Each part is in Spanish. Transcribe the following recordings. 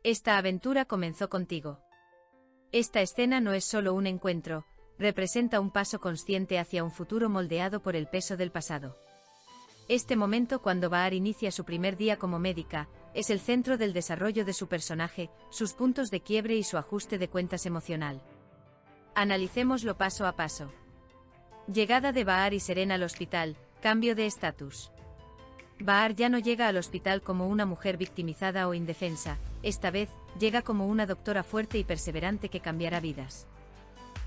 Esta aventura comenzó contigo. Esta escena no es solo un encuentro, representa un paso consciente hacia un futuro moldeado por el peso del pasado. Este momento, cuando Bahar inicia su primer día como médica, es el centro del desarrollo de su personaje, sus puntos de quiebre y su ajuste de cuentas emocional. Analicémoslo paso a paso. Llegada de Bahar y Seren al hospital, cambio de estatus. Bahar ya no llega al hospital como una mujer victimizada o indefensa, esta vez, llega como una doctora fuerte y perseverante que cambiará vidas.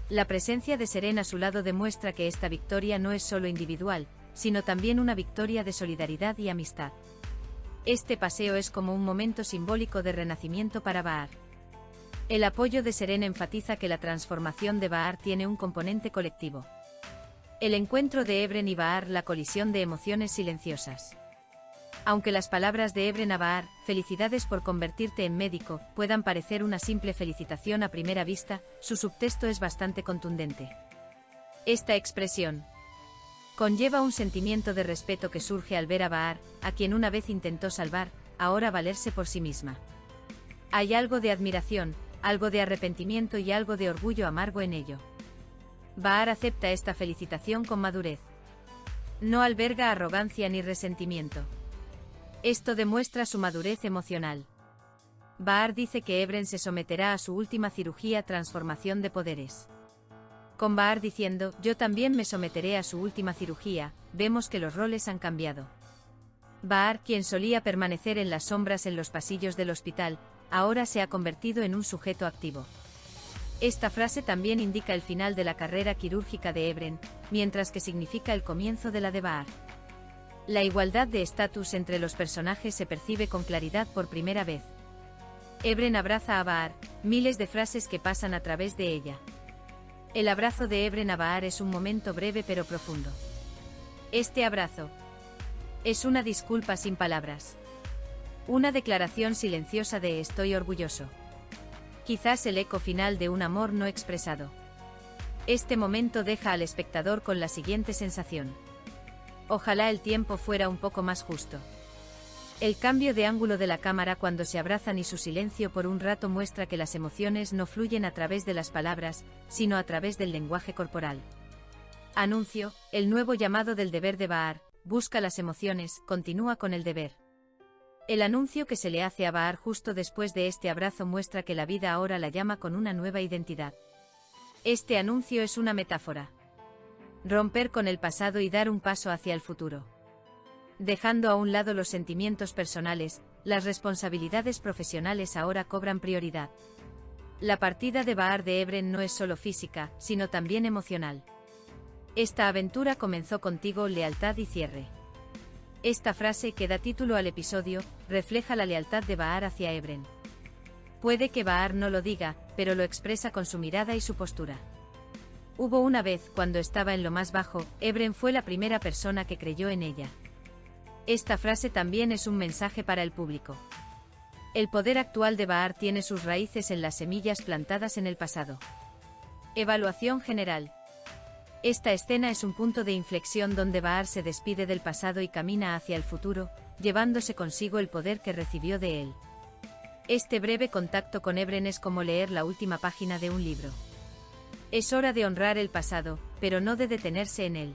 La presencia de Seren a su lado demuestra que esta victoria no es solo individual, sino también una victoria de solidaridad y amistad. Este paseo es como un momento simbólico de renacimiento para Bahar. El apoyo de Seren enfatiza que la transformación de Bahar tiene un componente colectivo. El encuentro de Ebren y Bahar, la colisión de emociones silenciosas. Aunque las palabras de Ebren a Bahar, felicidades por convertirte en médico, puedan parecer una simple felicitación a primera vista, su subtexto es bastante contundente. Esta expresión conlleva un sentimiento de respeto que surge al ver a Bahar, a quien una vez intentó salvar, ahora valerse por sí misma. Hay algo de admiración, algo de arrepentimiento y algo de orgullo amargo en ello. Bahar acepta esta felicitación con madurez. No alberga arrogancia ni resentimiento. Esto demuestra su madurez emocional. Bahar dice que Ebren se someterá a su última cirugía transformación de poderes. Con Bahar diciendo, yo también me someteré a su última cirugía, vemos que los roles han cambiado. Bahar, quien solía permanecer en las sombras en los pasillos del hospital, ahora se ha convertido en un sujeto activo. Esta frase también indica el final de la carrera quirúrgica de Ebren, mientras que significa el comienzo de la de Bahar. La igualdad de estatus entre los personajes se percibe con claridad por primera vez. Ebren abraza a Bahar, miles de frases que pasan a través de ella. El abrazo de Ebren a Bahar es un momento breve pero profundo. Este abrazo es una disculpa sin palabras. Una declaración silenciosa de estoy orgulloso. Quizás el eco final de un amor no expresado. Este momento deja al espectador con la siguiente sensación. Ojalá el tiempo fuera un poco más justo. El cambio de ángulo de la cámara cuando se abrazan y su silencio por un rato muestra que las emociones no fluyen a través de las palabras, sino a través del lenguaje corporal. Anuncio, el nuevo llamado del deber de Bahar, busca las emociones, continúa con el deber. El anuncio que se le hace a Bahar justo después de este abrazo muestra que la vida ahora la llama con una nueva identidad. Este anuncio es una metáfora. Romper con el pasado y dar un paso hacia el futuro. Dejando a un lado los sentimientos personales, las responsabilidades profesionales ahora cobran prioridad. La partida de Bahar de Ebren no es solo física, sino también emocional. Esta aventura comenzó contigo, lealtad y cierre. Esta frase, que da título al episodio, refleja la lealtad de Bahar hacia Ebren. Puede que Bahar no lo diga, pero lo expresa con su mirada y su postura. Hubo una vez, cuando estaba en lo más bajo, Ebren fue la primera persona que creyó en ella. Esta frase también es un mensaje para el público. El poder actual de Bahar tiene sus raíces en las semillas plantadas en el pasado. Evaluación general. Esta escena es un punto de inflexión donde Bahar se despide del pasado y camina hacia el futuro, llevándose consigo el poder que recibió de él. Este breve contacto con Ebren es como leer la última página de un libro. Es hora de honrar el pasado, pero no de detenerse en él.